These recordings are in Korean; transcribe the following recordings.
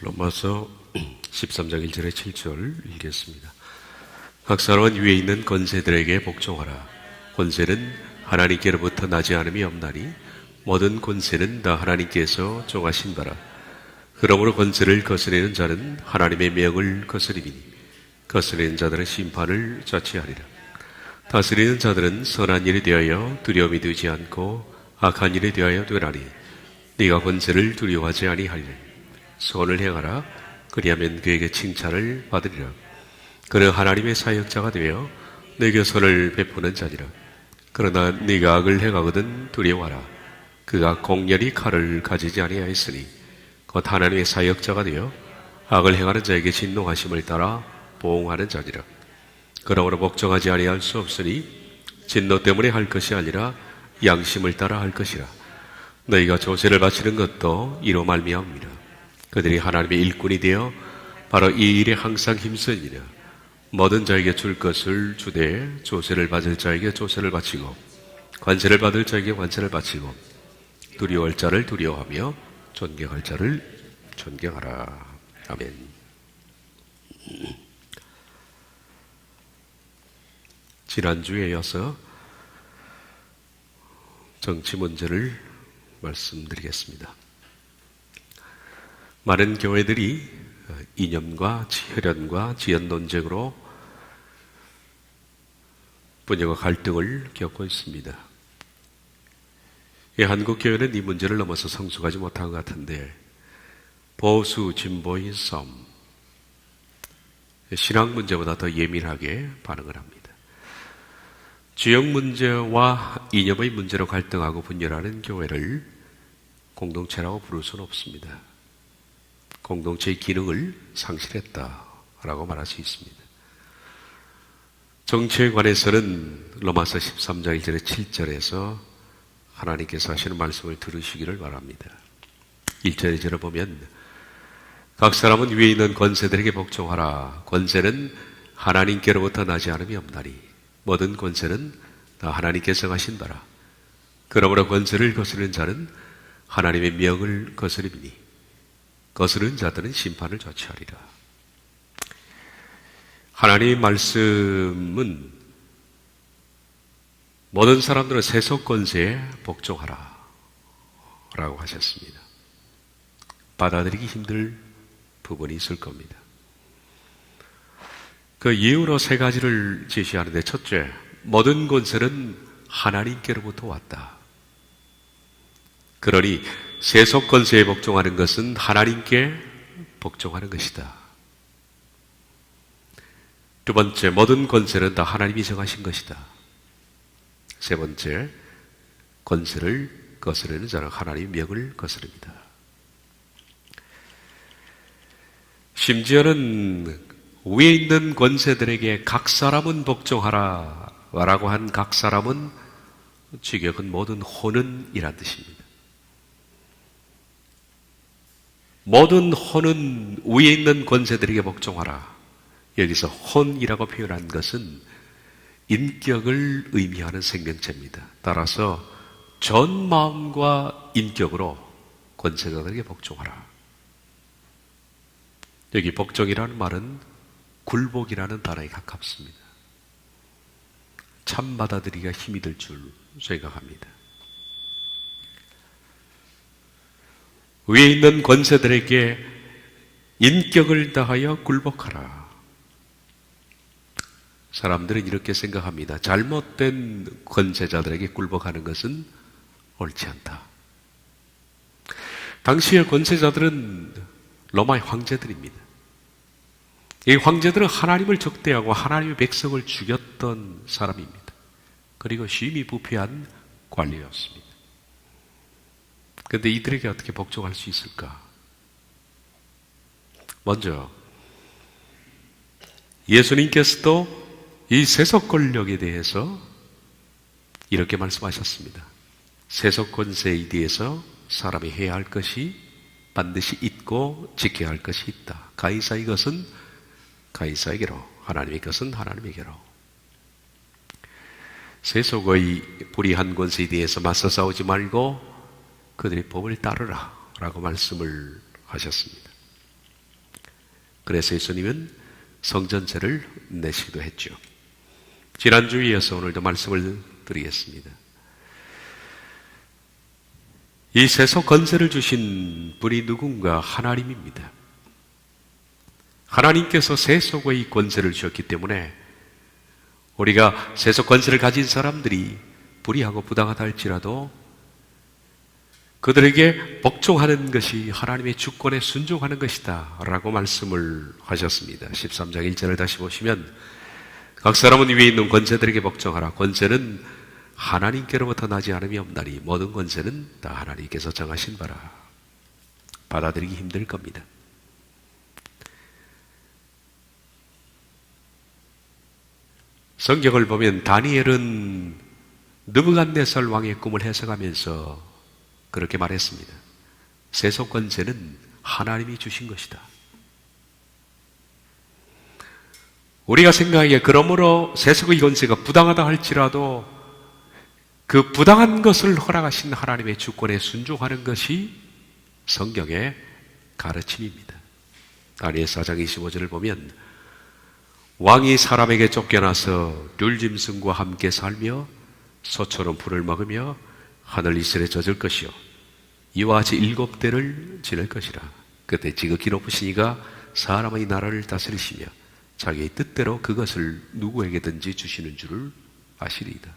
로마서 13장 1절에 7절 읽겠습니다. 각 사람은 위에 있는 권세들에게 복종하라. 권세는 하나님께로부터 나지 않음이 없나니 모든 권세는 다 하나님께서 정하신 바라. 그러므로 권세를 거스르는 자는 하나님의 명을 거스리니 거스르는 자들은 심판을 자취하리라. 다스리는 자들은 선한 일에 대하여 두려움이 되지 않고 악한 일에 대하여 되라니 네가 권세를 두려워하지 아니하리라. 선을 행하라. 그리하면 그에게 칭찬을 받으리라. 그는 하나님의 사역자가 되어 내게 선을 베푸는 자니라. 그러나 네가 악을 행하거든 두려워하라. 그가 공렬히 칼을 가지지 아니하였으니 곧 하나님의 사역자가 되어 악을 행하는 자에게 진노하심을 따라 보응하는 자니라. 그러므로 복종하지 아니할 수 없으니 진노 때문에 할 것이 아니라 양심을 따라 할 것이라. 너희가 조세를 바치는 것도 이로 말미암으리라. 그들이 하나님의 일꾼이 되어 바로 이 일에 항상 힘쓰니라. 모든 자에게 줄 것을 주되 조세를 받을 자에게 조세를 바치고 관세를 받을 자에게 관세를 바치고 두려워할 자를 두려워하며 존경할 자를 존경하라. 아멘. 지난주에 이어서 정치 문제를 말씀드리겠습니다. 많은 교회들이 이념과 혈연과 지연 논쟁으로 분열과 갈등을 겪고 있습니다. 한국 교회는 이 문제를 넘어서 성숙하지 못한 것 같은데 보수 진보의 싸움, 신앙 문제보다 더 예민하게 반응을 합니다. 지역 문제와 이념의 문제로 갈등하고 분열하는 교회를 공동체라고 부를 수는 없습니다. 공동체의 기능을 상실했다라고 말할 수 있습니다. 정치에 관해서는 로마서 13장 1절에 7절에서 하나님께서 하시는 말씀을 들으시기를 바랍니다. 1절 2절을 보면 각 사람은 위에 있는 권세들에게 복종하라. 권세는 하나님께로부터 나지 않음이 없나니 모든 권세는 다 하나님께서 하신 바라. 그러므로 권세를 거스르는 자는 하나님의 명을 거스림이니 거스르는 자들은 심판을 자취하리라. 하나님의 말씀은 모든 사람들은 세속 권세에 복종하라 라고 하셨습니다. 받아들이기 힘들 부분이 있을 겁니다. 그 이유로 세 가지를 제시하는데, 첫째, 모든 권세는 하나님께로부터 왔다. 그러니 세속 권세에 복종하는 것은 하나님께 복종하는 것이다. 두 번째, 모든 권세는 다 하나님이 정하신 것이다. 세 번째, 권세를 거스르는 자는 하나님의 명을 거스릅니다. 심지어는 위에 있는 권세들에게 각 사람은 복종하라 라고 한 각 사람은 직역은 모든 혼은 이란 뜻입니다. 모든 혼은 위에 있는 권세들에게 복종하라. 여기서 혼이라고 표현한 것은 인격을 의미하는 생명체입니다. 따라서 전 마음과 인격으로 권세자들에게 복종하라. 여기 복종이라는 말은 굴복이라는 단어에 가깝습니다. 참 받아들이기가 힘이 들 줄 생각합니다. 위에 있는 권세들에게 인격을 다하여 굴복하라. 사람들은 이렇게 생각합니다. 잘못된 권세자들에게 굴복하는 것은 옳지 않다. 당시의 권세자들은 로마의 황제들입니다. 이 황제들은 하나님을 적대하고 하나님의 백성을 죽였던 사람입니다. 그리고 심히 부패한 관리였습니다. 그런데 이들에게 어떻게 복종할 수 있을까? 먼저 예수님께서도 이 세속 권력에 대해서 이렇게 말씀하셨습니다. 세속 권세에 대해서 사람이 해야 할 것이 반드시 있고 지켜야 할 것이 있다. 가이사의 것은 가이사에게로, 하나님의 것은 하나님에게로. 세속의 불의한 권세에 대해서 맞서 싸우지 말고 그들의 법을 따르라 라고 말씀을 하셨습니다. 그래서 예수님은 성전세를 내시기도 했죠. 지난주에 이어서 오늘도 말씀을 드리겠습니다. 이 세속 권세를 주신 분이 누군가? 하나님입니다. 하나님께서 세속의 권세를 주셨기 때문에 우리가 세속 권세를 가진 사람들이 불의하고 부당하다 할지라도 그들에게 복종하는 것이 하나님의 주권에 순종하는 것이다 라고 말씀을 하셨습니다. 13장 1절을 다시 보시면 각 사람은 위에 있는 권세들에게 복종하라. 권세는 하나님께로부터 나지 않음이 없나니 모든 권세는 다 하나님께서 정하신 바라. 받아들이기 힘들 겁니다. 성경을 보면 다니엘은 느부갓네살 왕의 꿈을 해석하면서 그렇게 말했습니다. 세속 권세는 하나님이 주신 것이다. 우리가 생각하기에 그러므로 세속의 권세가 부당하다 할지라도 그 부당한 것을 허락하신 하나님의 주권에 순종하는 것이 성경의 가르침입니다. 다니엘 4장 25절을 보면 왕이 사람에게 쫓겨나서 률짐승과 함께 살며 소처럼 풀을 먹으며 하늘 이슬에 젖을 것이요 이와 같이 7대를 지낼 것이라. 그때 지극히 높으신 이가 사람의 나라를 다스리시며 자기의 뜻대로 그것을 누구에게든지 주시는 줄을 아시리이다.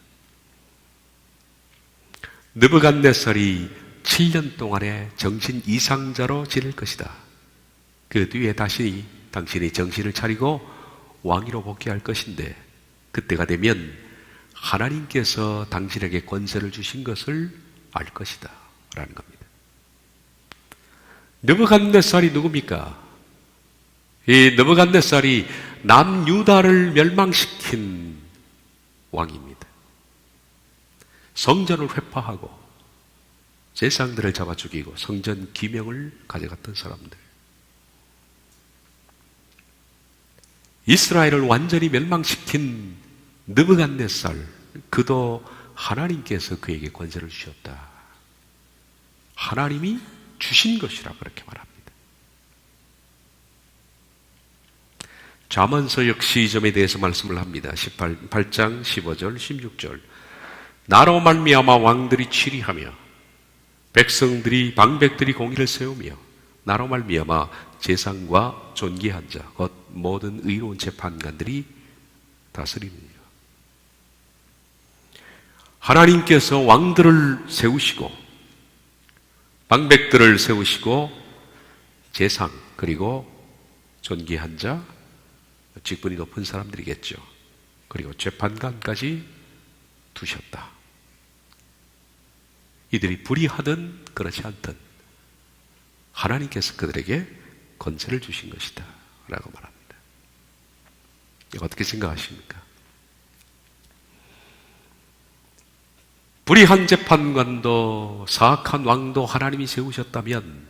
느부갓네살이 7년 동안에 정신 이상자로 지낼 것이다. 그 뒤에 다시 당신이 정신을 차리고 왕위로 복귀할 것인데 그때가 되면 하나님께서 당신에게 권세를 주신 것을 알 것이다 라는 겁니다. 느부갓네살이 누굽니까? 이 느부갓네살이 남유다를 멸망시킨 왕입니다. 성전을 회파하고 제사장들을 잡아 죽이고 성전 기명을 가져갔던 사람들. 이스라엘을 완전히 멸망시킨 느부갓네살, 그도 하나님께서 그에게 권세를 주셨다. 하나님이 주신 것이라 그렇게 말합니다. 잠언서 역시 이 점에 대해서 말씀을 합니다. 8장 15절 16절 나로 말미암아 왕들이 치리하며 백성들이 방백들이 공의를 세우며 나로 말미암아 제상과 존귀한 자 곧 모든 의로운 재판관들이 다스리느니라. 하나님께서 왕들을 세우시고 방백들을 세우시고 제상 그리고 존귀한 자 직분이 높은 사람들이겠죠. 그리고 재판관까지 두셨다. 이들이 불의하든 그렇지 않든 하나님께서 그들에게 권세를 주신 것이다 라고 말합니다. 이거 어떻게 생각하십니까? 불의한 재판관도 사악한 왕도 하나님이 세우셨다면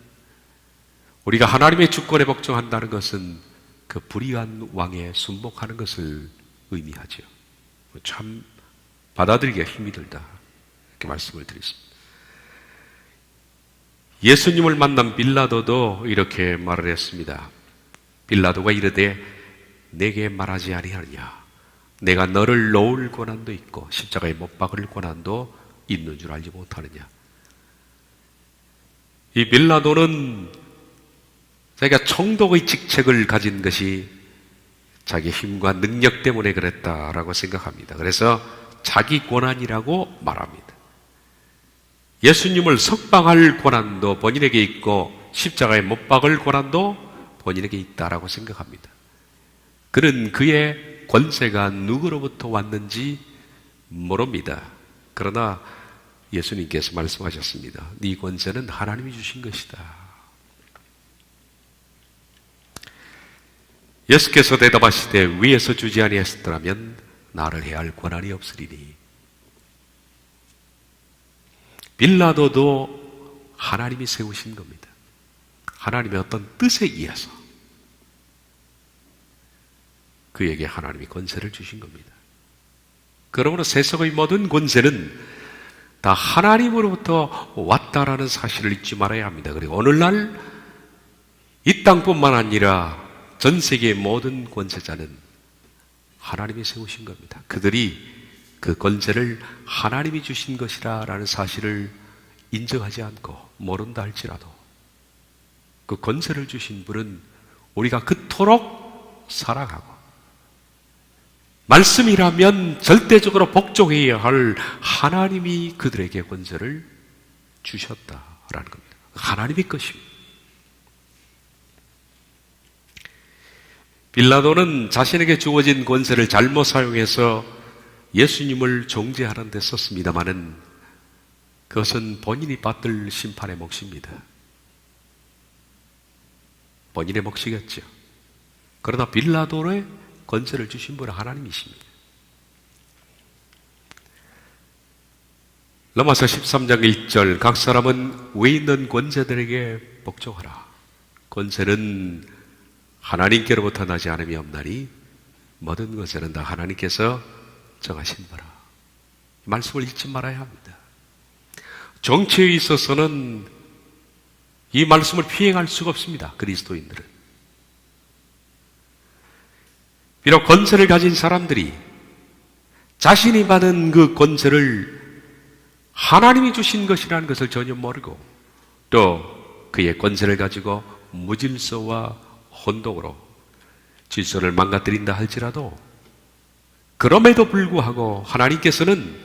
우리가 하나님의 주권에 복종한다는 것은 그 불의한 왕에 순복하는 것을 의미하죠. 참 받아들이기가 힘이 들다 이렇게 말씀을 드렸습니다. 예수님을 만난 빌라도도 이렇게 말을 했습니다. 빌라도가 이르되 내게 말하지 아니하느냐 내가 너를 놓을 권한도 있고 십자가에 못 박을 권한도 있는 줄 알지 못하느냐. 이 빌라도는 자기가 총독의 직책을 가진 것이 자기 힘과 능력 때문에 그랬다라고 생각합니다. 그래서 자기 권한이라고 말합니다. 예수님을 석방할 권한도 본인에게 있고 십자가에 못 박을 권한도 본인에게 있다라고 생각합니다. 그는 그의 권세가 누구로부터 왔는지 모릅니다. 그러나 예수님께서 말씀하셨습니다. 네 권세는 하나님이 주신 것이다. 예수께서 대답하시되 위에서 주지 아니하셨더라면 나를 해야 할 권한이 없으리니. 빌라도도 하나님이 세우신 겁니다. 하나님의 어떤 뜻에 의해서 그에게 하나님이 권세를 주신 겁니다. 그러므로 세상의 모든 권세는 다 하나님으로부터 왔다라는 사실을 잊지 말아야 합니다. 그리고 오늘날 이 땅뿐만 아니라 전 세계의 모든 권세자는 하나님이 세우신 겁니다. 그들이 그 권세를 하나님이 주신 것이라는 사실을 인정하지 않고 모른다 할지라도 그 권세를 주신 분은 우리가 그토록 사랑하고 말씀이라면 절대적으로 복종해야 할 하나님이 그들에게 권세를 주셨다라는 겁니다. 하나님의 것입니다. 빌라도는 자신에게 주어진 권세를 잘못 사용해서 예수님을 정죄하는 데 썼습니다마는 그것은 본인이 받을 심판의 몫입니다. 본인의 몫이겠죠. 그러나 빌라도의 권세를 주신 분은 하나님이십니다. 로마서 13장 1절 각 사람은 위에 있는 권세들에게 복종하라. 권세는 하나님께로부터 나지 않음이 없나니 모든 것에는 다 하나님께서 정하신 바라. 말씀을 잊지 말아야 합니다. 정치에 있어서는 이 말씀을 피행할 수가 없습니다. 그리스도인들은. 비록 권세를 가진 사람들이 자신이 받은 그 권세를 하나님이 주신 것이라는 것을 전혀 모르고 또 그의 권세를 가지고 무질서와 혼동으로 질서를 망가뜨린다 할지라도 그럼에도 불구하고 하나님께서는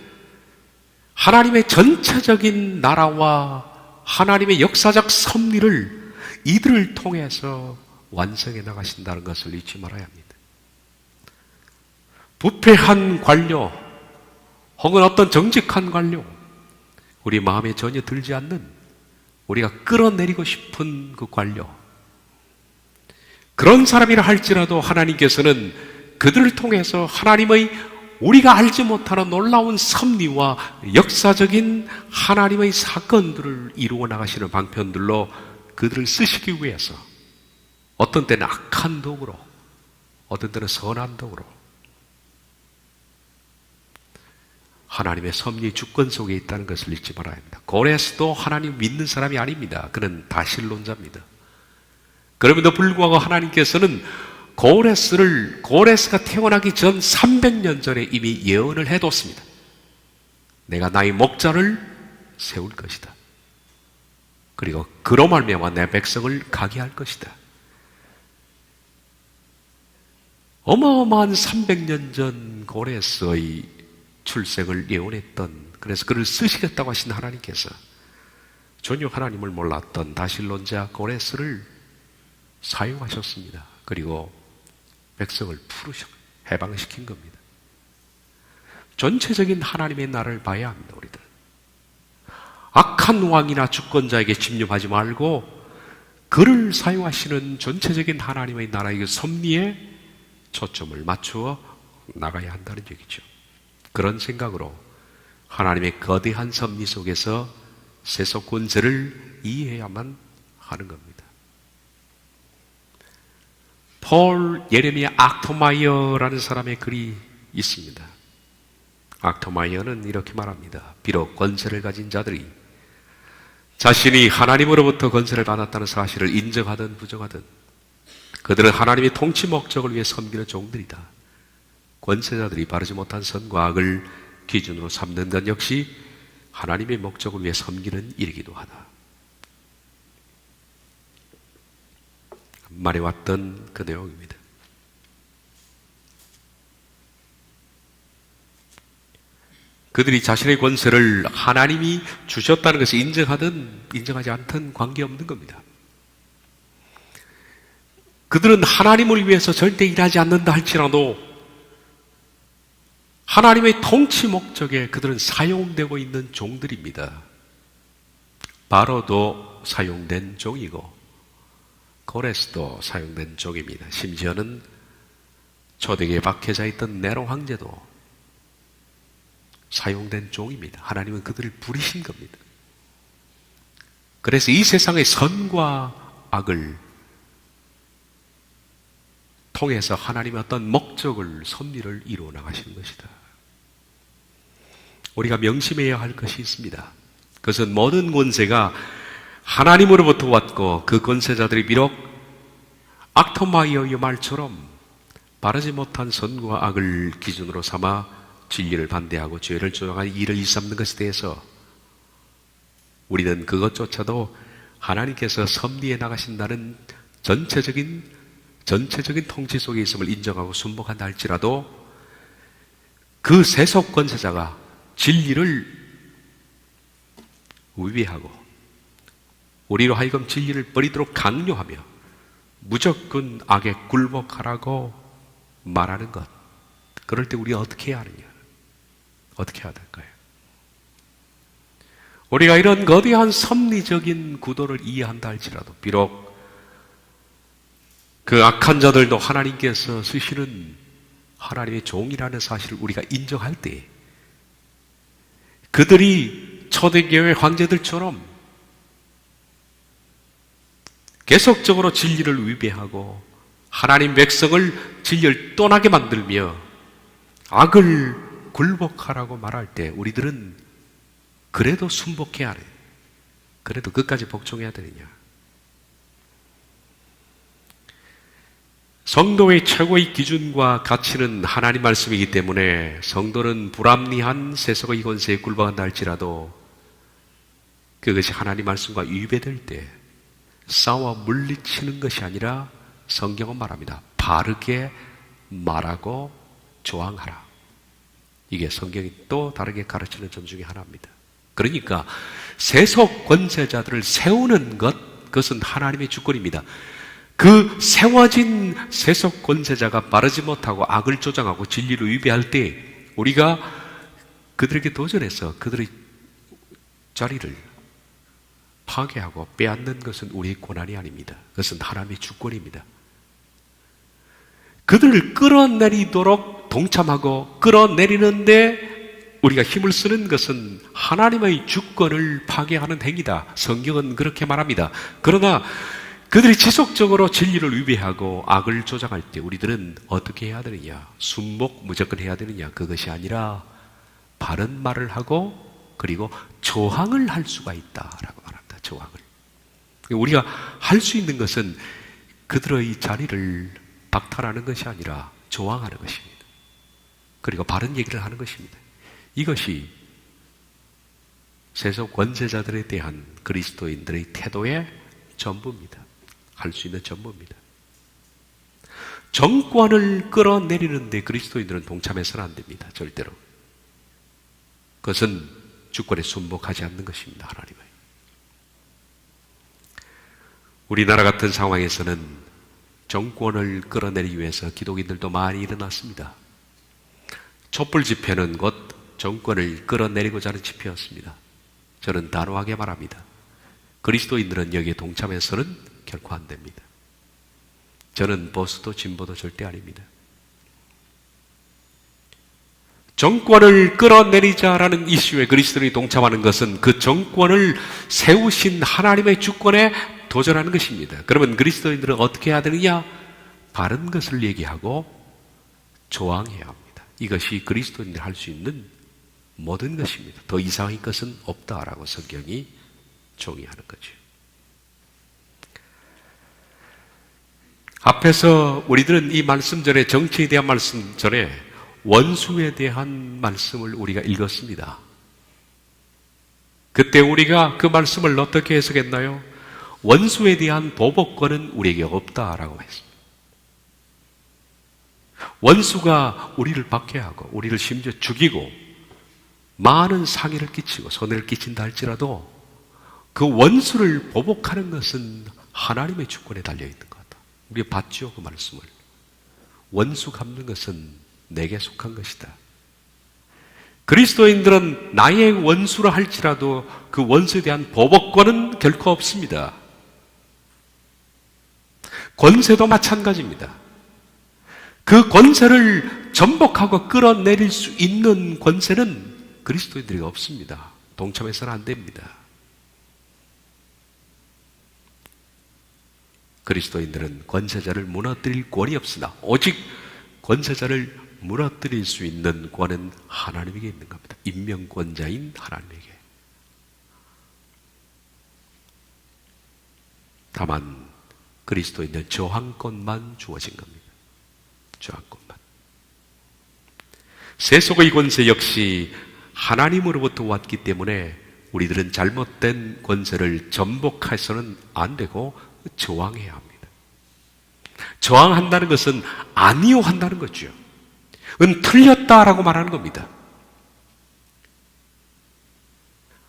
하나님의 전체적인 나라와 하나님의 역사적 섭리를 이들을 통해서 완성해 나가신다는 것을 잊지 말아야 합니다. 부패한 관료 혹은 어떤 정직한 관료 우리 마음에 전혀 들지 않는 우리가 끌어내리고 싶은 그 관료 그런 사람이라 할지라도 하나님께서는 그들을 통해서 하나님의 우리가 알지 못하는 놀라운 섭리와 역사적인 하나님의 사건들을 이루어 나가시는 방편들로 그들을 쓰시기 위해서 어떤 때는 악한 도구로 어떤 때는 선한 도구로 하나님의 섭리 주권 속에 있다는 것을 잊지 말아야 합니다. 고레스도 하나님 믿는 사람이 아닙니다. 그는 다신론자입니다. 그럼에도 불구하고 하나님께서는 고레스가 태어나기 전 300년 전에 이미 예언을 해뒀습니다. 내가 나의 목자를 세울 것이다. 그리고 그로 말미암아 내 백성을 가게 할 것이다. 어마어마한 300년 전 고레스의 출생을 예언했던 그래서 그를 쓰시겠다고 하신 하나님께서 전혀 하나님을 몰랐던 다신론자 고레스를 사용하셨습니다. 그리고 백성을 해방시킨 겁니다. 전체적인 하나님의 나라를 봐야 합니다. 우리들 악한 왕이나 주권자에게 침략하지 말고 그를 사용하시는 전체적인 하나님의 나라의 섭리에 초점을 맞추어 나가야 한다는 얘기죠. 그런 생각으로 하나님의 거대한 섭리 속에서 세속 권세를 이해해야만 하는 겁니다. 폴 예레미야 악토마이어라는 사람의 글이 있습니다. 악토마이어는 이렇게 말합니다. 비록 권세를 가진 자들이 자신이 하나님으로부터 권세를 받았다는 사실을 인정하든 부정하든 그들은 하나님의 통치 목적을 위해 섬기는 종들이다. 권세자들이 바르지 못한 선과 악을 기준으로 삼는 것 역시 하나님의 목적을 위해 섬기는 일이기도 하다. 말해왔던 그 내용입니다. 그들이 자신의 권세를 하나님이 주셨다는 것을 인정하든 인정하지 않든 관계없는 겁니다. 그들은 하나님을 위해서 절대 일하지 않는다 할지라도 하나님의 통치 목적에 그들은 사용되고 있는 종들입니다. 바로도 사용된 종이고 고레스도 사용된 종입니다. 심지어는 초대기에 박혀져 있던 네로 황제도 사용된 종입니다. 하나님은 그들을 부리신 겁니다. 그래서 이 세상의 선과 악을 통해서 하나님의 어떤 목적을, 섭리를 이루어 나가시는 것이다. 우리가 명심해야 할 것이 있습니다. 그것은 모든 권세가 하나님으로부터 왔고 그 권세자들이 비록 악토마이어의 말처럼 바르지 못한 선과 악을 기준으로 삼아 진리를 반대하고 죄를 조장하는 일을 일삼는 것에 대해서 우리는 그것조차도 하나님께서 섭리해 나가신다는 전체적인 통치 속에 있음을 인정하고 순복한다 할지라도 그 세속 권세자가 진리를 위배하고 우리로 하여금 진리를 버리도록 강요하며 무조건 악에 굴복하라고 말하는 것, 그럴 때 우리가 어떻게 해야 하느냐? 어떻게 해야 될까요? 우리가 이런 거대한 섭리적인 구도를 이해한다 할지라도 비록 그 악한 자들도 하나님께서 쓰시는 하나님의 종이라는 사실을 우리가 인정할 때 그들이 초대교회 황제들처럼 계속적으로 진리를 위배하고 하나님 백성을 진리를 떠나게 만들며 악을 굴복하라고 말할 때 우리들은 그래도 순복해야 하네. 그래도 끝까지 복종해야 되느냐. 성도의 최고의 기준과 가치는 하나님 말씀이기 때문에 성도는 불합리한 세속의 권세에 굴복한다 할지라도 그것이 하나님 말씀과 위배될 때 싸워 물리치는 것이 아니라 성경은 말합니다. 바르게 말하고 조항하라. 이게 성경이 또 다르게 가르치는 점 중에 하나입니다. 그러니까 세속 권세자들을 세우는 것, 그것은 하나님의 주권입니다. 그 세워진 세속 권세자가 바르지 못하고 악을 조장하고 진리를 위배할 때 우리가 그들에게 도전해서 그들의 자리를 파괴하고 빼앗는 것은 우리의 권한이 아닙니다. 그것은 하나님의 주권입니다. 그들을 끌어내리도록 동참하고 끌어내리는데 우리가 힘을 쓰는 것은 하나님의 주권을 파괴하는 행위다. 성경은 그렇게 말합니다. 그러나 그들이 지속적으로 진리를 위배하고 악을 조장할 때 우리들은 어떻게 해야 되느냐? 순복 무조건 해야 되느냐? 그것이 아니라 바른 말을 하고 그리고 조항을 할 수가 있다라고 말합니다. 조항을. 우리가 할 수 있는 것은 그들의 자리를 박탈하는 것이 아니라 조항하는 것입니다. 그리고 바른 얘기를 하는 것입니다. 이것이 세속 권세자들에 대한 그리스도인들의 태도의 전부입니다. 할 수 있는 전부입니다. 정권을 끌어내리는데 그리스도인들은 동참해서는 안 됩니다. 절대로. 그것은 주권에 순복하지 않는 것입니다. 하나님의. 우리나라 같은 상황에서는 정권을 끌어내리기 위해서 기독인들도 많이 일어났습니다. 촛불 집회는 곧 정권을 끌어내리고자 하는 집회였습니다. 저는 단호하게 말합니다. 그리스도인들은 여기에 동참해서는 결코 안 됩니다. 저는 보수도 진보도 절대 아닙니다. 정권을 끌어내리자라는 이슈에 그리스도인이 동참하는 것은 그 정권을 세우신 하나님의 주권에 도전하는 것입니다. 그러면 그리스도인들은 어떻게 해야 되느냐? 바른 것을 얘기하고 조항해야 합니다. 이것이 그리스도인들이 할 수 있는 모든 것입니다. 더 이상의 것은 없다라고 성경이 정의하는 거죠. 앞에서 우리들은 이 말씀 전에, 정치에 대한 말씀 전에 원수에 대한 말씀을 우리가 읽었습니다. 그때 우리가 그 말씀을 어떻게 해석했나요? 원수에 대한 보복권은 우리에게 없다라고 했습니다. 원수가 우리를 박해하고 우리를 심지어 죽이고 많은 상해를 끼치고 손해를 끼친다 할지라도 그 원수를 보복하는 것은 하나님의 주권에 달려있는 거다. 우리가 봤죠, 그 말씀을. 원수 갚는 것은 내게 속한 것이다. 그리스도인들은 나의 원수라 할지라도 그 원수에 대한 보복권은 결코 없습니다. 권세도 마찬가지입니다. 그 권세를 전복하고 끌어내릴 수 있는 권세는 그리스도인들이 없습니다. 동참해서는 안 됩니다. 그리스도인들은 권세자를 무너뜨릴 권이 없으나 오직 권세자를 무너뜨릴 수 있는 권은 하나님에게 있는 겁니다. 임명권자인 하나님에게. 다만 그리스도인은 저항권만 주어진 겁니다. 저항권만. 세속의 권세 역시 하나님으로부터 왔기 때문에 우리들은 잘못된 권세를 전복해서는 안 되고 저항해야 합니다. 저항한다는 것은 아니요 한다는 거죠. 틀렸다라고 말하는 겁니다.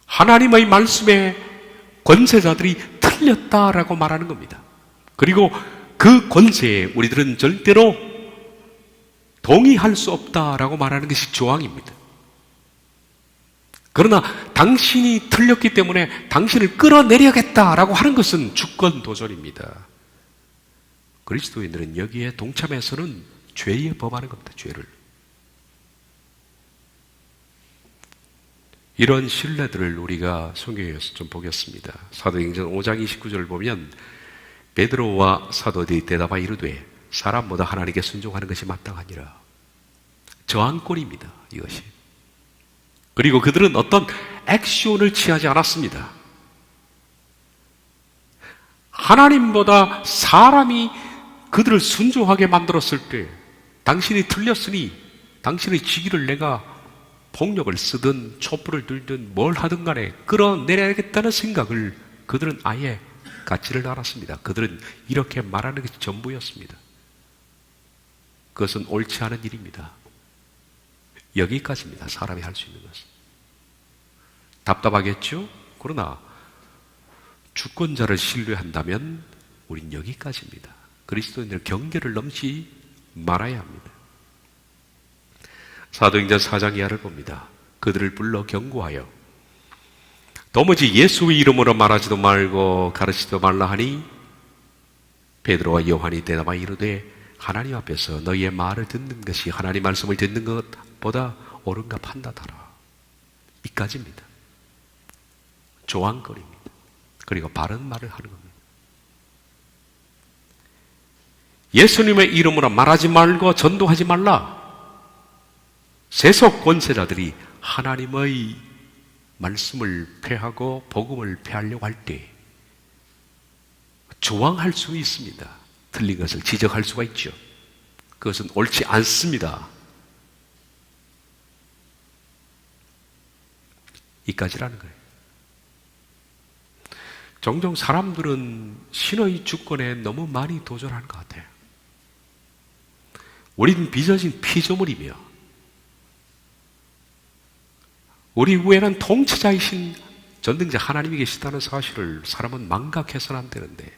하나님의 말씀에 권세자들이 틀렸다라고 말하는 겁니다. 그리고 그 권세에 우리들은 절대로 동의할 수 없다라고 말하는 것이 저항입니다. 그러나 당신이 틀렸기 때문에 당신을 끌어내려야겠다라고 하는 것은 주권 도전입니다. 그리스도인들은 여기에 동참해서는 죄에 범하는 겁니다. 죄를. 이런 신뢰들을 우리가 성경에서 좀 보겠습니다. 사도행전 5장 29절을 보면 베드로와 사도들이 대답하 이르되 사람보다 하나님께 순종하는 것이 마땅하니라. 저항권입니다. 이것이. 그리고 그들은 어떤 액션을 취하지 않았습니다. 하나님보다 사람이 그들을 순종하게 만들었을 때 당신이 틀렸으니 당신의 직위를 내가 폭력을 쓰든 촛불을 들든 뭘 하든 간에 끌어내려야겠다는 생각을 그들은 아예 갖지를 않았습니다. 그들은 이렇게 말하는 것이 전부였습니다. 그것은 옳지 않은 일입니다. 여기까지입니다. 사람이 할 수 있는 것은. 답답하겠죠? 그러나 주권자를 신뢰한다면 우린 여기까지입니다. 그리스도인들 경계를 넘지 말아야 합니다. 사도행전 4장 이하를 봅니다. 그들을 불러 경고하여 도무지 예수의 이름으로 말하지도 말고 가르치지도 말라 하니 베드로와 요한이 대답하여 이르되 하나님 앞에서 너희의 말을 듣는 것이 하나님 말씀을 듣는 것보다 옳은가 판단하라. 이까지입니다. 조항거리입니다. 그리고 바른 말을 하는 겁니다. 예수님의 이름으로 말하지 말고 전도하지 말라. 세속 권세자들이 하나님의 말씀을 폐하고 복음을 폐하려고 할 때 조항할 수 있습니다. 틀린 것을 지적할 수가 있죠. 그것은 옳지 않습니다. 이까지라는 거예요. 종종 사람들은 신의 주권에 너무 많이 도전하는 것 같아요. 우리는 빚어진 피조물이며 우리 위에는 통치자이신 전능자 하나님이 계시다는 사실을 사람은 망각해서는 안 되는데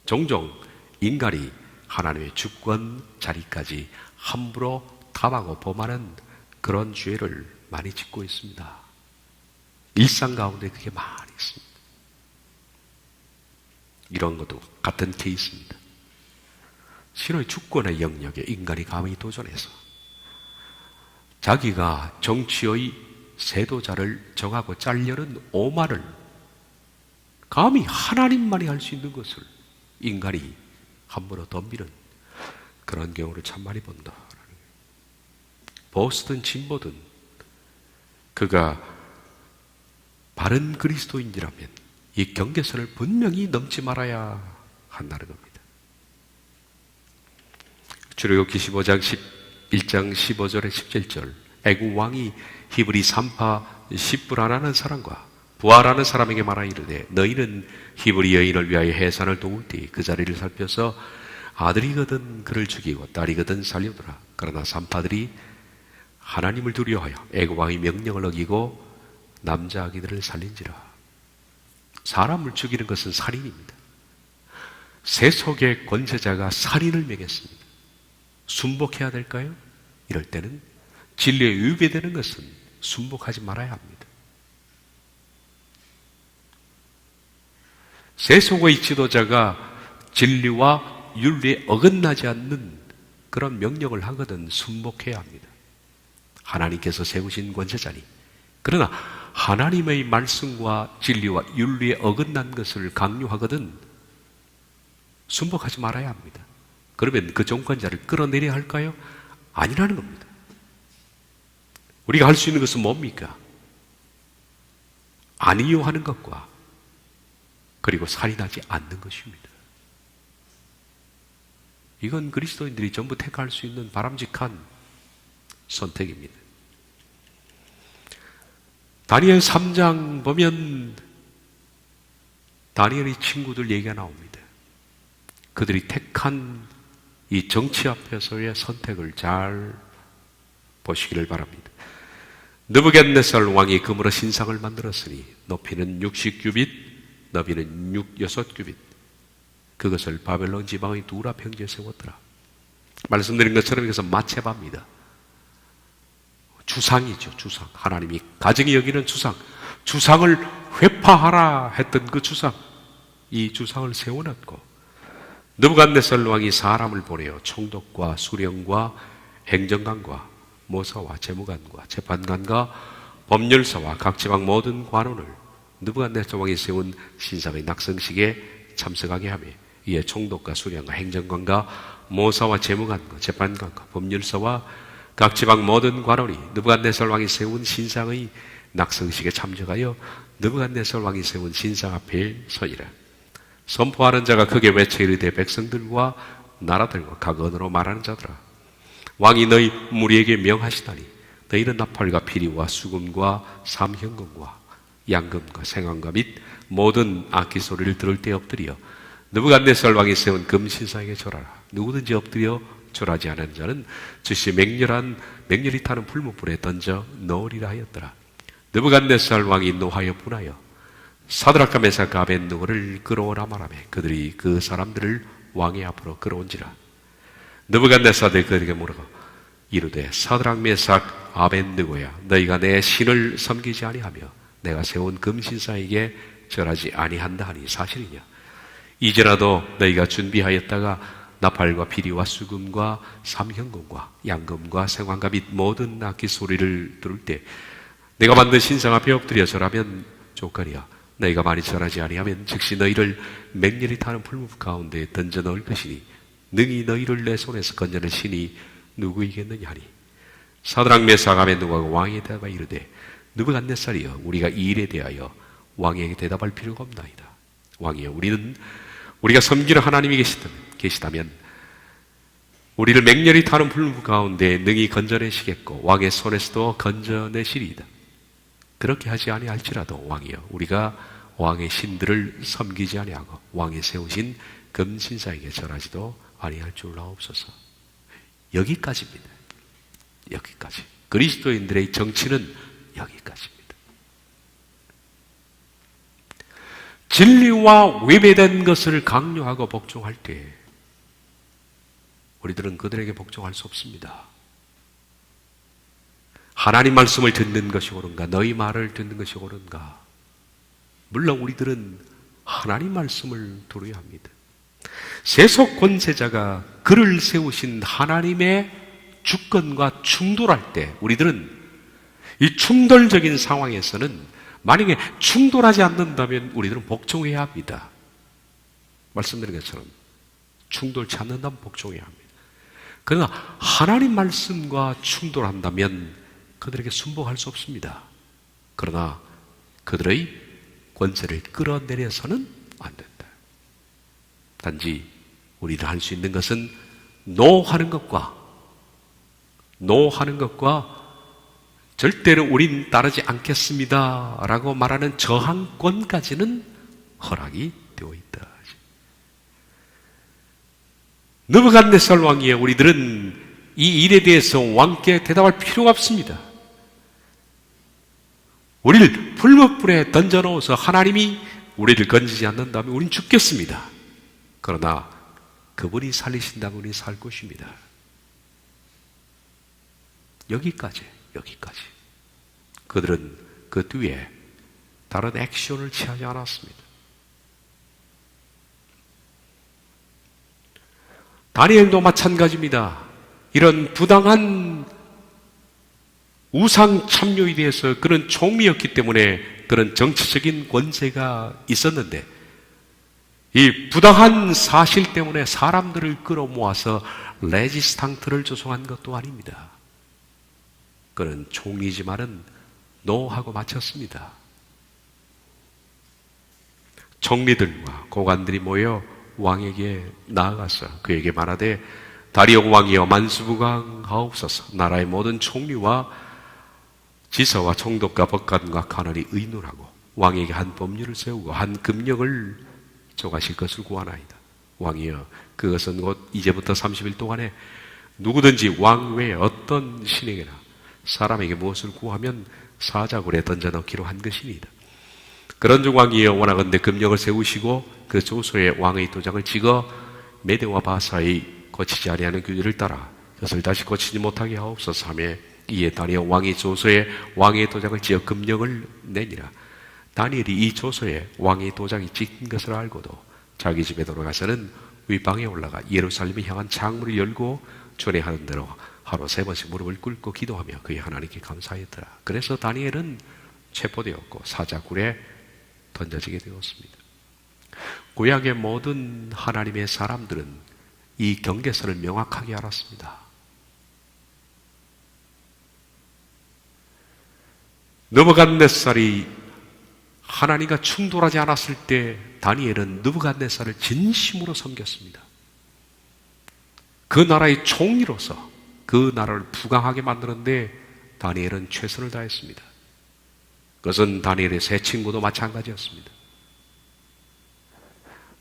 종종 인간이 하나님의 주권 자리까지 함부로 탐하고 범하는 그런 죄를 많이 짓고 있습니다. 일상 가운데 그게 많이 있습니다. 이런 것도 같은 케이스입니다. 신의 주권의 영역에 인간이 감히 도전해서 자기가 정치의 세도자를 정하고 짤려는 오만을 감히 하나님만이 할 수 있는 것을 인간이 함부로 덤비는 그런 경우를 참 많이 본다. 보수든 진보든 그가 바른 그리스도인이라면 이 경계선을 분명히 넘지 말아야 한다는 겁니다. 출애굽기 15장 11장 15절에 17절 애굽 왕이 히브리 산파 십부라라는 사람과 부하라는 사람에게 말하 이르되 너희는 히브리 여인을 위하여 해산을 도울 때 그 자리를 살펴서 아들이거든 그를 죽이고 딸이거든 살려두라. 그러나 산파들이 하나님을 두려워하여 애굽 왕의 명령을 어기고 남자 아기들을 살린지라. 사람을 죽이는 것은 살인입니다. 세속의 권세자가 살인을 명했습니다. 순복해야 될까요? 이럴 때는 진리에 위배되는 것은 순복하지 말아야 합니다. 세속의 지도자가 진리와 윤리에 어긋나지 않는 그런 명령을 하거든 순복해야 합니다. 하나님께서 세우신 권세자니. 그러나 하나님의 말씀과 진리와 윤리에 어긋난 것을 강요하거든 순복하지 말아야 합니다. 그러면 그 정권자를 끌어내려야 할까요? 아니라는 겁니다. 우리가 할 수 있는 것은 뭡니까? 아니요 하는 것과 그리고 살인하지 않는 것입니다. 이건 그리스도인들이 전부 택할 수 있는 바람직한 선택입니다. 다니엘 3장 보면 다니엘의 친구들 얘기가 나옵니다. 그들이 택한 이 정치 앞에서의 선택을 잘 보시기를 바랍니다. 느부갓네살 왕이 금으로 신상을 만들었으니 높이는 60규빗, 너비는 6규빗. 그것을 바벨론 지방의 두라 평지에 세웠더라. 말씀드린 것처럼 이것은 마체바입니다. 주상이죠, 주상. 하나님이 가정이 여기는 주상. 주상을 회파하라 했던 그 주상. 이 주상을 세워놨고, 느부갓네살 왕이 사람을 보내어 총독과 수령과 행정관과 모사와 재무관과 재판관과 법률사와 각 지방 모든 관원을 느부갓네살 왕이 세운 신상의 낙성식에 참석하게 하며, 이에 총독과 수령과 행정관과 모사와 재무관과 재판관과 법률사와 각 지방 모든 관원이 느부갓네살 왕이 세운 신상의 낙성식에 참석하여 느부갓네살 왕이 세운 신상 앞에 서이라. 선포하는 자가 크게 외쳐 이르되 백성들과 나라들과 각 언어로 말하는 자들아, 왕이 너희 무리에게 명하시다니 너희는 나팔과 피리와 수금과 삼현금과 양금과 생황과 및 모든 악기 소리를 들을 때 엎드려 느부갓네살 왕이 세운 금신상에게 절하라. 누구든지 엎드려 절하지 않은 자는 즉시 맹렬히 타는 풀무불에 던져 넣으리라 하였더라. 느부갓네살 왕이 노하여 분하여 사드락과 메삭과 아벤느고를 끌어오라 말하며 그들이 그 사람들을 왕의 앞으로 끌어온지라. 느부갓네살이 그들에게 물어 이르되 사드락 메삭 아벤느고야, 너희가 내 신을 섬기지 아니하며 내가 세운 금신상에게 절하지 아니한다 하니 사실이냐? 이제라도 너희가 준비하였다가 나팔과 피리와 수금과 삼현금과 양금과 생황과 및 모든 악기 소리를 들을 때 내가 만든 신상 앞에 엎드려 절하면 좋거니와 너희가 많이 절하지 아니하면 즉시 너희를 맹렬히 타는 풀무불 가운데 던져 넣을 것이니 능히 너희를 내 손에서 건져낼 신이 누구이겠느냐 하니, 사드락 메삭 아벤느고가 왕에게 대답하여 이르되 느부갓네살이여, 우리가 이 일에 대하여 왕에게 대답할 필요가 없나이다. 왕이여, 우리가 섬기는 하나님이 계시다면 우리를 맹렬히 타는 풀무불 가운데 능히 건져내시겠고 왕의 손에서도 건져내시리이다. 그렇게 하지 아니할지라도 왕이여, 우리가 왕의 신들을 섬기지 아니하고 왕이 세우신 금신상에게 절하지도 아니할 줄 아옵소서. 여기까지입니다. 여기까지. 그리스도인들의 정치는 여기까지입니다. 진리와 외배된 것을 강요하고 복종할 때 우리들은 그들에게 복종할 수 없습니다. 하나님 말씀을 듣는 것이 옳은가? 너희 말을 듣는 것이 옳은가? 물론 우리들은 하나님 말씀을 들어야 합니다. 세속 권세자가 그를 세우신 하나님의 주권과 충돌할 때 우리들은 이 충돌적인 상황에서는 만약에 충돌하지 않는다면 우리들은 복종해야 합니다. 말씀드린 것처럼 충돌치 않는다면 복종해야 합니다. 그러나 하나님 말씀과 충돌한다면 그들에게 순복할 수 없습니다. 그러나 그들의 권세를 끌어내려서는 안 된다. 단지 우리가 할 수 있는 것은 노하는 것과 절대로 우린 따르지 않겠습니다 라고 말하는 저항권까지는 허락이 되어 있다. 느부갓네살 왕이여, 우리들은 이 일에 대해서 왕께 대답할 필요가 없습니다. 우리를 풀무불에 던져놓아서 하나님이 우리를 건지지 않는다면 우린 죽겠습니다. 그러나 그분이 살리신다면 우리 살 것입니다. 여기까지. 그들은 그 뒤에 다른 액션을 취하지 않았습니다. 다니엘도 마찬가지입니다. 이런 부당한 우상 참여에 대해서 그런 총리였기 때문에 그런 정치적인 권세가 있었는데 이 부당한 사실 때문에 사람들을 끌어모아서 레지스탕트를 조성한 것도 아닙니다. 그는 총리지만은 노하고 마쳤습니다. 총리들과 고관들이 모여 왕에게 나아가서 그에게 말하되 다리오 왕이여 만수무강하옵소서. 나라의 모든 총리와 지사와 총독과 법관과 간원이 의논하고 왕에게 한 법률을 세우고 한 금령을 정하실 것을 구하나이다. 왕이여 그것은 곧 이제부터 30일 동안에 누구든지 왕 외에 어떤 신에게나 사람에게 무엇을 구하면 사자굴에 던져넣기로 한 것이니이다. 그런즉 왕이여 원하건대 금령을 세우시고 그 조서에 왕의 도장을 찍어 메대와 바사의 고치지 아니하는 규례를 따라 그것을 다시 고치지 못하게 하옵소서 하며 이에 다니엘 왕이 조서에 왕의 도장을 찍어 금령을 내니라. 다니엘이 이 조서에 왕의 도장이 찍힌 것을 알고도 자기 집에 돌아가서는 윗방에 올라가 예루살렘을 향한 창문을 열고 전에 하는 대로 하루 3번씩 무릎을 꿇고 기도하며 그의 하나님께 감사했더라. 그래서 다니엘은 체포되었고 사자굴에 던져지게 되었습니다. 구약의 모든 하나님의 사람들은 이 경계선을 명확하게 알았습니다. 느부갓네살이 하나님과 충돌하지 않았을 때 다니엘은 느부갓네살을 진심으로 섬겼습니다. 그 나라의 총리로서 그 나라를 부강하게 만드는데 다니엘은 최선을 다했습니다. 그것은 다니엘의 세 친구도 마찬가지였습니다.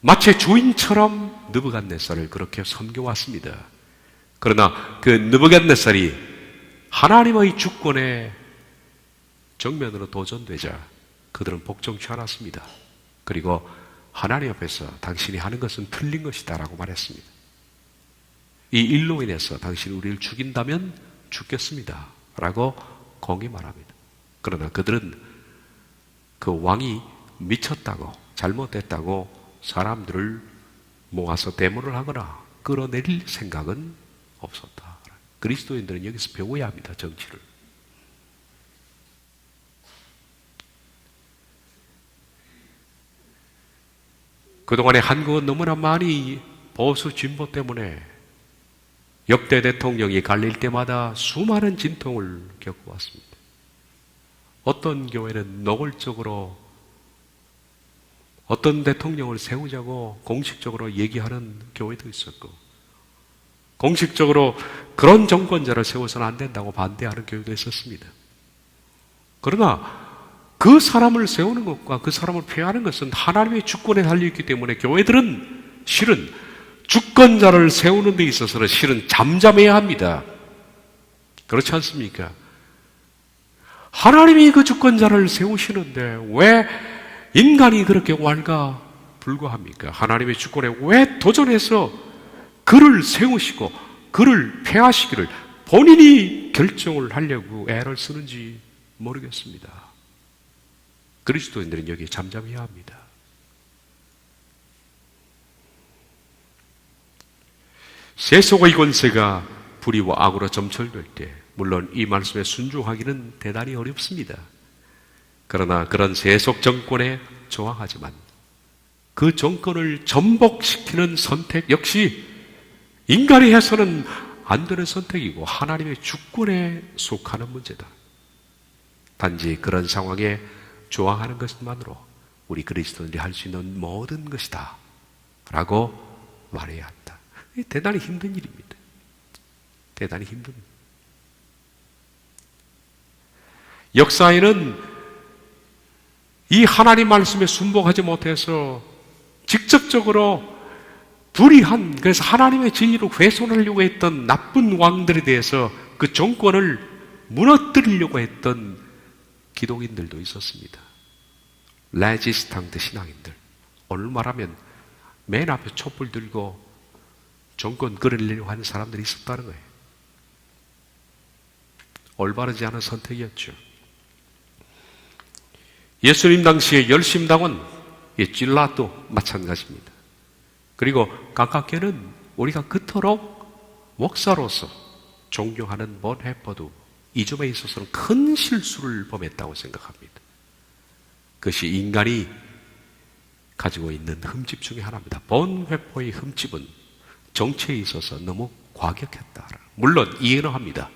마치 주인처럼 느부갓네살을 그렇게 섬겨왔습니다. 그러나 그 느부갓네살이 하나님의 주권에 정면으로 도전되자 그들은 복종치 않았습니다. 그리고 하나님 앞에서 당신이 하는 것은 틀린 것이다 라고 말했습니다. 이 일로 인해서 당신이 우리를 죽인다면 죽겠습니다 라고 공히 말합니다. 그러나 그들은 그 왕이 미쳤다고 잘못됐다고 사람들을 모아서 데모를 하거나 끌어내릴 생각은 없었다. 그리스도인들은 여기서 배워야 합니다. 정치를. 그동안에 한국은 너무나 많이 보수 진보 때문에 역대 대통령이 갈릴 때마다 수많은 진통을 겪어왔습니다. 어떤 교회는 노골적으로 어떤 대통령을 세우자고 공식적으로 얘기하는 교회도 있었고, 공식적으로 그런 정권자를 세워서는 안 된다고 반대하는 교회도 있었습니다. 그러나 그 사람을 세우는 것과 그 사람을 폐하는 것은 하나님의 주권에 달려있기 때문에 교회들은 실은 주권자를 세우는 데 있어서는 실은 잠잠해야 합니다. 그렇지 않습니까? 하나님이 그 주권자를 세우시는데 왜 인간이 그렇게 왈가불가합니까? 하나님의 주권에 왜 도전해서 그를 세우시고 그를 폐하시기를 본인이 결정을 하려고 애를 쓰는지 모르겠습니다. 그리스도인들은 여기에 잠잠해야 합니다. 세속의 권세가 불의와 악으로 점철될 때 물론 이 말씀에 순종하기는 대단히 어렵습니다. 그러나 그런 세속 정권에 저항하지만 그 정권을 전복시키는 선택 역시 인간이 해서는 안 되는 선택이고 하나님의 주권에 속하는 문제다. 단지 그런 상황에 저항하는 것만으로 우리 그리스도인들이 할 수 있는 모든 것이다 라고 말해야 한다. 대단히 힘든 일입니다. 대단히 힘듭니다. 역사에는 이 하나님 말씀에 순복하지 못해서 직접적으로 불의한, 그래서 하나님의 진리로 훼손하려고 했던 나쁜 왕들에 대해서 그 정권을 무너뜨리려고 했던 기독인들도 있었습니다. 레지스탕트 신앙인들. 오늘 말하면 맨 앞에 촛불 들고 정권 끌어내려고 하는 사람들이 있었다는 거예요. 올바르지 않은 선택이었죠. 예수님 당시에 열심당원 찔라도 마찬가지입니다. 그리고 가깝게는 우리가 그토록 목사로서 존경하는 본 해퍼도 이 점에 있어서는 큰 실수를 범했다고 생각합니다. 그것이 인간이 가지고 있는 흠집 중에 하나입니다. 본 회포의 흠집은 정치에 있어서 너무 과격했다. 물론 이해는 합니다.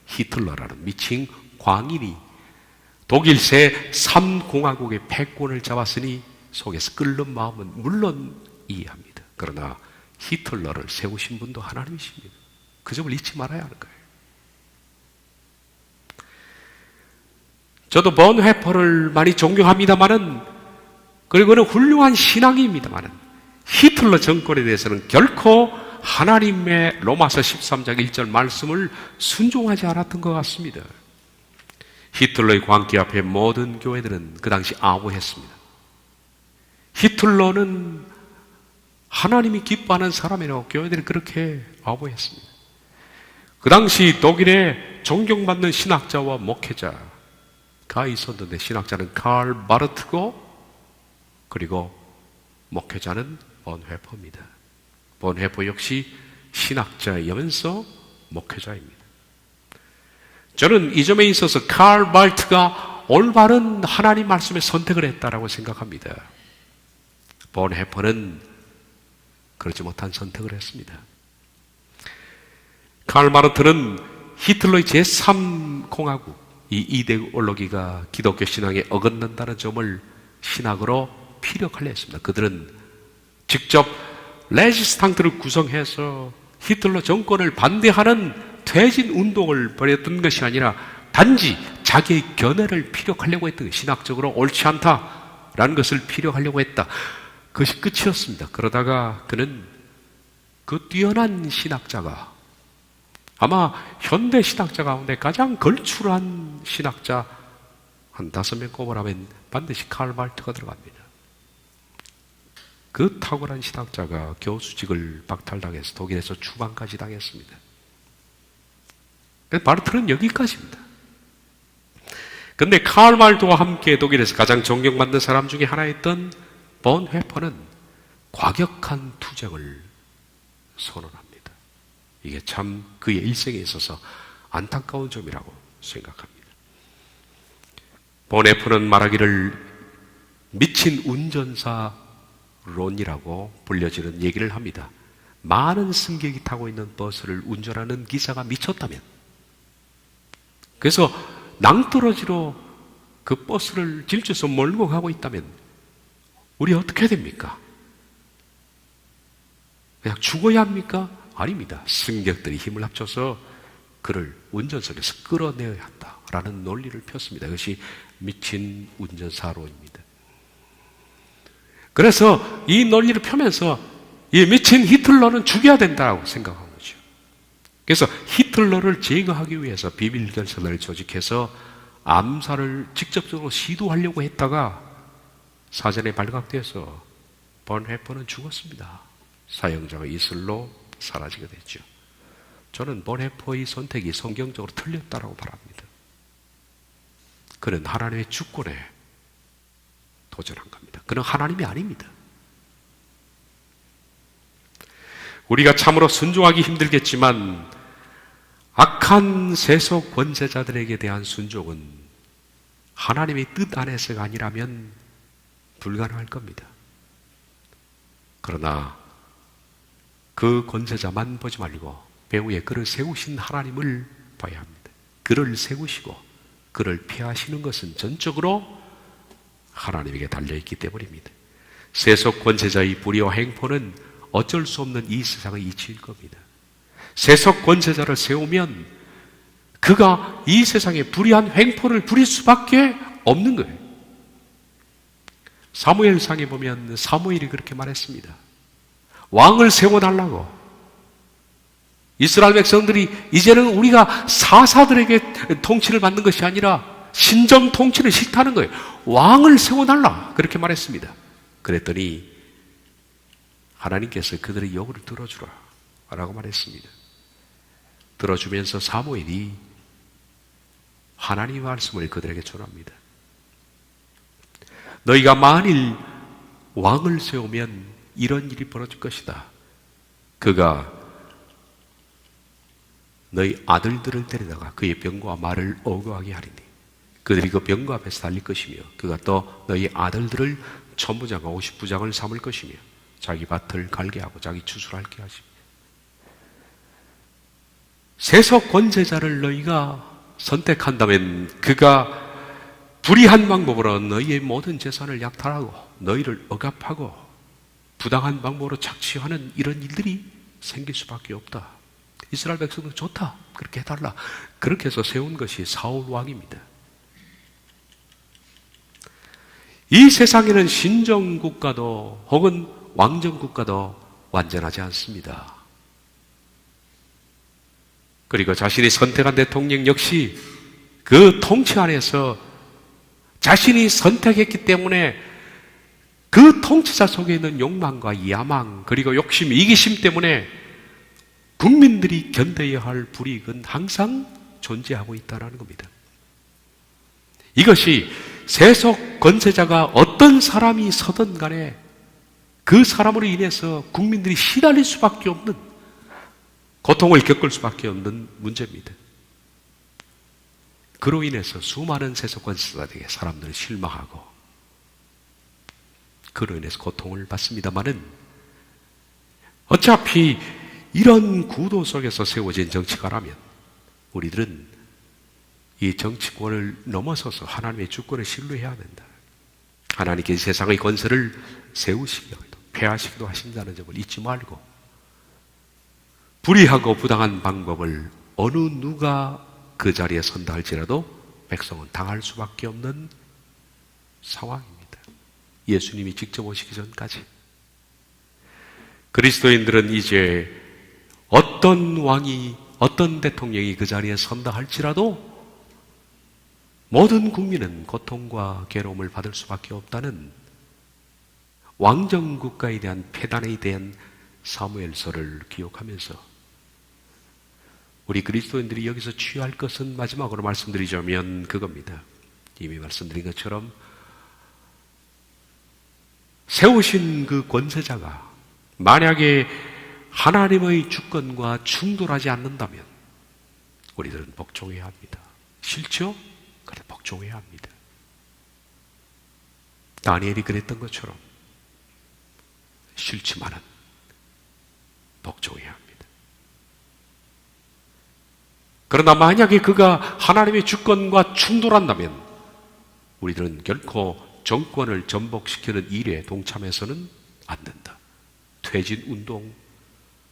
히틀러라는 미친 광인이 독일 새 3공화국의 패권을 잡았으니 속에서 끓는 마음은 물론 이해합니다. 그러나 히틀러를 세우신 분도 하나님이십니다. 그 점을 잊지 말아야 하는 거예요. 저도 본회퍼를 많이 존경합니다만은, 그리고는 훌륭한 신앙입니다만은, 히틀러 정권에 대해서는 결코 하나님의 로마서 13장 1절 말씀을 순종하지 않았던 것 같습니다. 히틀러의 광기 앞에 모든 교회들은 그 당시 아부했습니다. 히틀러는 하나님이 기뻐하는 사람이라고 교회들이 그렇게 아부했습니다. 그 당시 독일의 존경받는 신학자와 목회자가 있었는데, 신학자는 칼 바르트고 그리고 목회자는 본회퍼입니다. 본회퍼 역시 신학자이면서 목회자입니다. 저는 이 점에 있어서 칼 바르트가 올바른 하나님 말씀의 선택을 했다라고 생각합니다. 본회퍼는 그렇지 못한 선택을 했습니다. 칼 바르트는 히틀러의 제3공화국, 이 이데올로기가 기독교 신앙에 어긋난다는 점을 신학으로 피력하려 했습니다. 그들은 직접 레지스탕트를 구성해서 히틀러 정권을 반대하는 퇴진 운동을 벌였던 것이 아니라 단지 자기의 견해를 피력하려고 했던, 신학적으로 옳지 않다라는 것을 피력하려고 했다. 그것이 끝이었습니다. 그러다가 그는 그 뛰어난 신학자가, 아마 현대 신학자 가운데 가장 걸출한 신학자 한 5명 꼽으라면 반드시 칼 바르트가 들어갑니다. 그 탁월한 신학자가 교수직을 박탈당해서 독일에서 추방까지 당했습니다. 바르트는 여기까지입니다. 그런데 칼 바르트와 함께 독일에서 가장 존경받는 사람 중에 하나였던 본회퍼는 과격한 투쟁을 선언합니다. 이게 참 그의 일생에 있어서 안타까운 점이라고 생각합니다. 본회퍼는 말하기를 미친 운전사론이라고 불려지는 얘기를 합니다. 많은 승객이 타고 있는 버스를 운전하는 기사가 미쳤다면, 그래서 낭떠러지로 그 버스를 질주해서 몰고 가고 있다면 우리 어떻게 해야 됩니까? 그냥 죽어야 합니까? 아닙니다. 승객들이 힘을 합쳐서 그를 운전석에서 끌어내야 한다라는 논리를 폈습니다. 이것이 미친 운전사론입니다. 그래서 이 논리를 펴면서 이 미친 히틀러는 죽여야 된다고 생각한 거죠. 그래서 히틀러를 제거하기 위해서 비밀결사를 조직해서 암살을 직접적으로 시도하려고 했다가 사전에 발각돼서 본회퍼는 죽었습니다. 사형자가 이슬로 사라지게 됐죠. 저는 본회퍼의 선택이 성경적으로 틀렸다라고 말합니다. 그는 하나님의 주권에 도전한 겁니다. 그는 하나님이 아닙니다. 우리가 참으로 순종하기 힘들겠지만 악한 세속 권세자들에게 대한 순종은 하나님의 뜻 안에서가 아니라면 불가능할 겁니다. 그러나 그 권세자만 보지 말고 배후에 그를 세우신 하나님을 봐야 합니다. 그를 세우시고 그를 피하시는 것은 전적으로 하나님에게 달려있기 때문입니다. 세속 권세자의 불의와 행포는 어쩔 수 없는 이 세상의 이치일 겁니다. 세속 권세자를 세우면 그가 이 세상에 불의한 행포를 부릴 수밖에 없는 거예요. 사무엘상에 보면 사무엘이 그렇게 말했습니다. 왕을 세워달라고. 이스라엘 백성들이 이제는 우리가 사사들에게 통치를 받는 것이 아니라 신정 통치를 싫다는 거예요. 왕을 세워달라. 그렇게 말했습니다. 그랬더니 하나님께서 그들의 요구를 들어주라 라고 말했습니다. 들어주면서 사무엘이 하나님의 말씀을 그들에게 전합니다. 너희가 만일 왕을 세우면 이런 일이 벌어질 것이다. 그가 너희 아들들을 데려다가 그의 병과 말을 어거하게 하리니 그들이 그 병과 앞에서 달릴 것이며 그가 또 너희 아들들을 천부장과 50부장을 삼을 것이며 자기 밭을 갈게 하고 자기 추수를 할게 하십니다. 세속 권세자를 너희가 선택한다면 그가 불의한 방법으로 너희의 모든 재산을 약탈하고 너희를 억압하고 부당한 방법으로 착취하는 이런 일들이 생길 수밖에 없다. 이스라엘 백성들 좋다. 그렇게 해달라. 그렇게 해서 세운 것이 사울 왕입니다. 이 세상에는 신정국가도 혹은 왕정국가도 완전하지 않습니다. 그리고 자신이 선택한 대통령 역시 그 통치 안에서 자신이 선택했기 때문에 그 통치자 속에 있는 욕망과 야망 그리고 욕심, 이기심 때문에 국민들이 견뎌야 할 불이익은 항상 존재하고 있다는 겁니다. 이것이 세속 권세자가 어떤 사람이 서든 간에 그 사람으로 인해서 국민들이 시달릴 수밖에 없는, 고통을 겪을 수밖에 없는 문제입니다. 그로 인해서 수많은 세속 권세자들에게 사람들은 실망하고 그로 인해서 고통을 받습니다마는 어차피 이런 구도 속에서 세워진 정치가라면 우리들은 이 정치권을 넘어서서 하나님의 주권을 신뢰해야 한다. 하나님께 세상의 권세를 세우시며 폐하시기도 하신다는 점을 잊지 말고 불의하고 부당한 방법을 어느 누가 그 자리에 선다 할지라도 백성은 당할 수밖에 없는 상황입니다. 예수님이 직접 오시기 전까지 그리스도인들은 이제 어떤 왕이 어떤 대통령이 그 자리에 선다 할지라도 모든 국민은 고통과 괴로움을 받을 수밖에 없다는 왕정국가에 대한 패단에 대한 사무엘서를 기억하면서 우리 그리스도인들이 여기서 취할 것은 마지막으로 말씀드리자면 그겁니다. 이미 말씀드린 것처럼 세우신 그 권세자가 만약에 하나님의 주권과 충돌하지 않는다면 우리들은 복종해야 합니다. 싫죠? 그래 복종해야 합니다. 다니엘이 그랬던 것처럼 싫지만은 복종해야 합니다. 그러나 만약에 그가 하나님의 주권과 충돌한다면 우리들은 결코 정권을 전복시키는 일에 동참해서는 안 된다. 퇴진운동,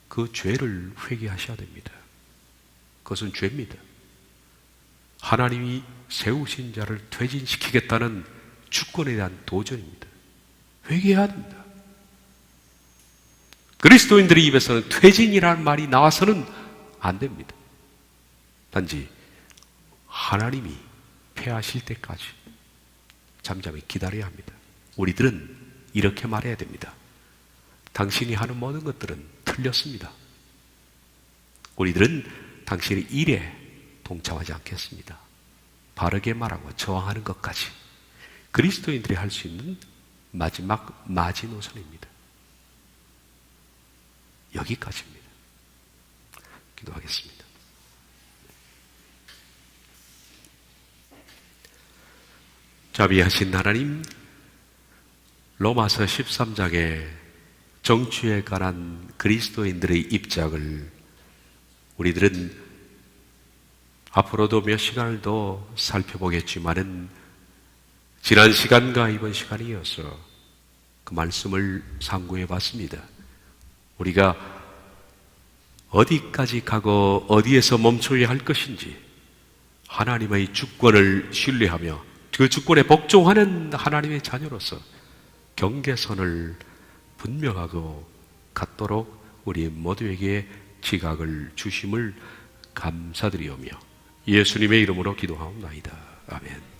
그 죄를 회개하셔야 됩니다. 그것은 죄입니다. 하나님이 세우신 자를 퇴진시키겠다는 주권에 대한 도전입니다. 회개해야 됩니다. 그리스도인들의 입에서는 퇴진이라는 말이 나와서는 안 됩니다. 단지 하나님이 패하실 때까지 잠잠히 기다려야 합니다. 우리들은 이렇게 말해야 됩니다. 당신이 하는 모든 것들은 틀렸습니다. 우리들은 당신의 일에 동참하지 않겠습니다. 바르게 말하고 저항하는 것까지 그리스도인들이 할 수 있는 마지막 마지노선입니다. 여기까지입니다. 기도하겠습니다. 자비하신 하나님, 로마서 13장에 정치에 관한 그리스도인들의 입장을 우리들은 앞으로도 몇 시간을 더 살펴보겠지만은 지난 시간과 이번 시간에 이어서 그 말씀을 상고해 봤습니다. 우리가 어디까지 가고 어디에서 멈춰야 할 것인지 하나님의 주권을 신뢰하며 그 주권에 복종하는 하나님의 자녀로서 경계선을 분명하고 갖도록 우리 모두에게 지각을 주심을 감사드리오며 예수님의 이름으로 기도하옵나이다. 아멘.